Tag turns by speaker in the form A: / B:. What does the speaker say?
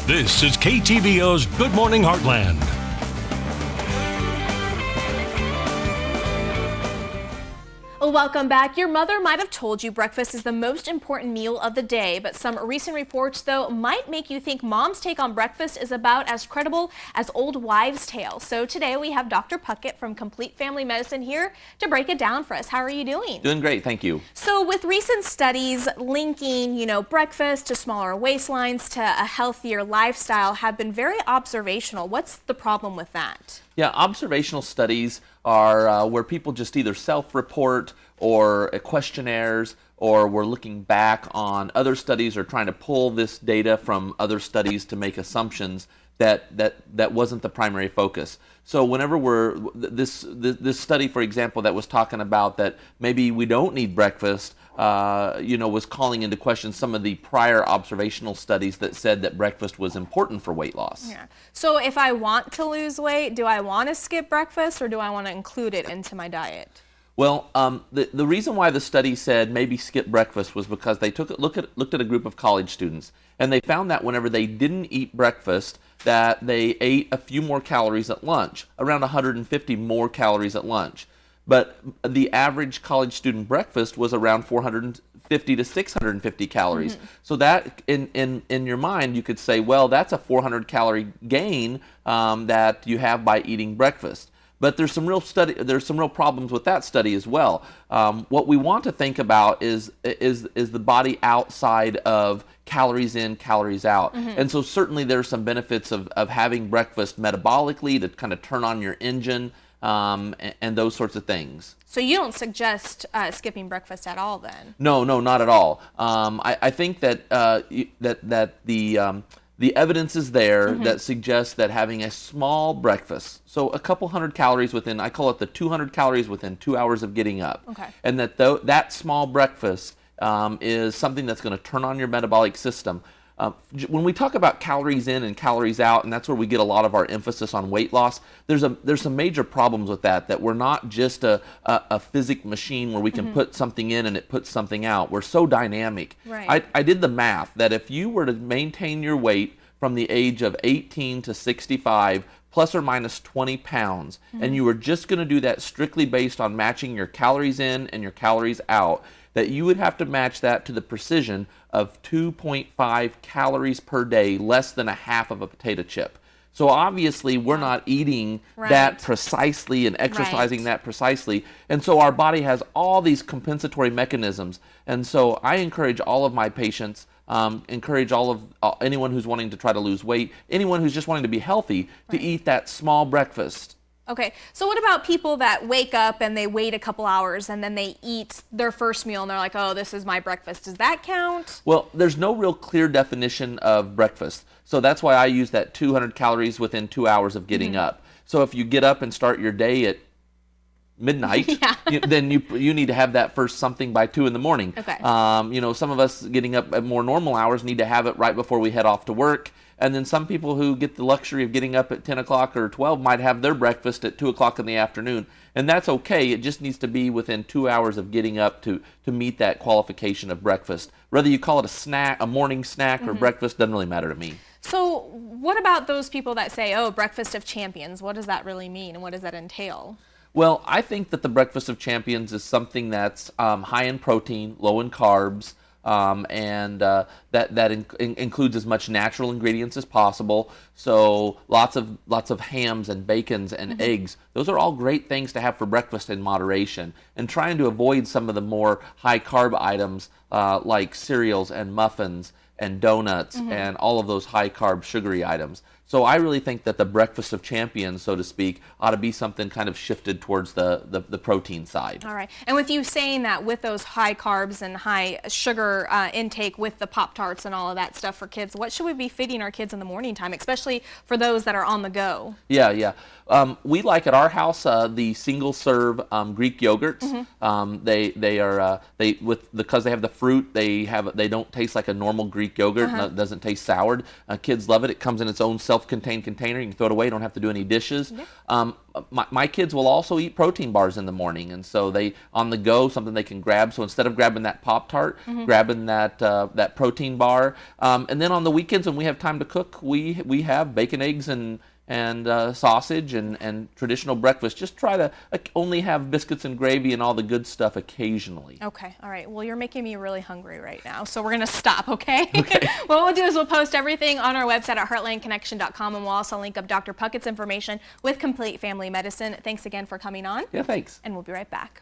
A: This is KTVO's Good Morning Heartland.
B: Welcome back. Your mother might have told you breakfast is the most important meal of the day, but some recent reports, though, might make you think mom's take on breakfast is about as credible as old wives' tales. So today we have Dr. Puckett from Complete Family Medicine here to break it down for us. How are you doing?
C: Doing great, thank you.
B: So with recent studies linking, breakfast to smaller waistlines to a healthier lifestyle have been very observational. What's the problem with that?
C: Yeah, observational studies are where people just either self-report or questionnaires, or we're looking back on other studies or trying to pull this data from other studies to make assumptions that wasn't the primary focus. So whenever this study, for example, that was talking about that maybe we don't need breakfast, was calling into question some of the prior observational studies that said that breakfast was important for weight loss.
B: Yeah. So if I want to lose weight, do I want to skip breakfast or do I want to include it into my diet?
C: Well, the reason why the study said maybe skip breakfast was because they looked at a group of college students, and they found that whenever they didn't eat breakfast, that they ate a few more calories at lunch, around 150 more calories at lunch. But the average college student breakfast was around 450 to 650 calories. Mm-hmm. So that, in your mind, you could say, well, that's a 400 calorie gain that you have by eating breakfast. But there's some real problems with that study as well. What we want to think about is the body outside of calories in, calories out. Mm-hmm. And so certainly there's some benefits of having breakfast metabolically to kind of turn on your engine and those sorts of things.
B: So you don't suggest skipping breakfast at all then?
C: No, not at all. I think that the evidence is there mm-hmm. that suggests that having a small breakfast, so a couple hundred calories within, I call it the 200 calories within 2 hours of getting up,
B: okay.
C: And that small breakfast is something that's going to turn on your metabolic system. When we talk about calories in and calories out, and that's where we get a lot of our emphasis on weight loss, there's some major problems with that we're not just a physic machine where we can mm-hmm. put something in and it puts something out. We're so dynamic.
B: Right.
C: I did the math that if you were to maintain your weight from the age of 18 to 65, plus or minus 20 pounds, mm-hmm. and you were just going to do that strictly based on matching your calories in and your calories out, that you would have to match that to the precision of 2.5 calories per day, less than a half of a potato chip. So obviously we're not eating
B: right.
C: that precisely and exercising
B: right.
C: that precisely. And so our body has all these compensatory mechanisms. And so I encourage all of my patients, encourage anyone who's wanting to try to lose weight, anyone who's just wanting to be healthy,
B: right.
C: to eat that small breakfast.
B: Okay, so what about people that wake up and they wait a couple hours and then they eat their first meal and they're like, oh, this is my breakfast. Does that count?
C: Well, there's no real clear definition of breakfast. So that's why I use that 200 calories within 2 hours of getting mm-hmm. up. So if you get up and start your day at midnight,
B: yeah.
C: then you need to have that first something by 2 in the morning.
B: Okay.
C: Some of us getting up at more normal hours need to have it right before we head off to work. And then some people who get the luxury of getting up at 10 o'clock or 12 might have their breakfast at 2 o'clock in the afternoon. And that's okay. It just needs to be within 2 hours of getting up to meet that qualification of breakfast. Whether you call it a snack, a morning snack, mm-hmm. or breakfast, doesn't really matter to me.
B: So what about those people that say, oh, breakfast of champions? What does that really mean and what does that entail?
C: Well, I think that the breakfast of champions is something that's high in protein, low in carbs, and that includes as much natural ingredients as possible. So lots of hams and bacons and mm-hmm. eggs. Those are all great things to have for breakfast in moderation. And trying to avoid some of the more high carb items like cereals and muffins and donuts mm-hmm. and all of those high carb sugary items. So I really think that the breakfast of champions, so to speak, ought to be something kind of shifted towards the protein side.
B: All right. And with you saying that with those high carbs and high sugar intake with the Pop-Tarts and all of that stuff for kids, what should we be feeding our kids in the morning time, especially for those that are on the go?
C: Yeah. We like at our house the single serve Greek yogurts. Mm-hmm. Because they have the fruit, they don't taste like a normal Greek yogurt. Uh-huh. It doesn't taste soured. Kids love it. It comes in its own self-contained container. You can throw it away. You don't have to do any dishes.
B: Yeah.
C: My kids will also eat protein bars in the morning, and so they on the go, something they can grab. So instead of grabbing that Pop-Tart, grabbing that protein bar, and then on the weekends when we have time to cook, we have bacon, eggs, and sausage and traditional breakfast. Just try to only have biscuits and gravy and all the good stuff occasionally.
B: Okay, all right. Well, you're making me really hungry right now, so we're going to stop, okay?
C: Okay.
B: What we'll do is we'll post everything on our website at heartlandconnection.com, and we'll also link up Dr. Puckett's information with Complete Family Medicine. Thanks again for coming on.
C: Yeah, thanks.
B: And we'll be right back.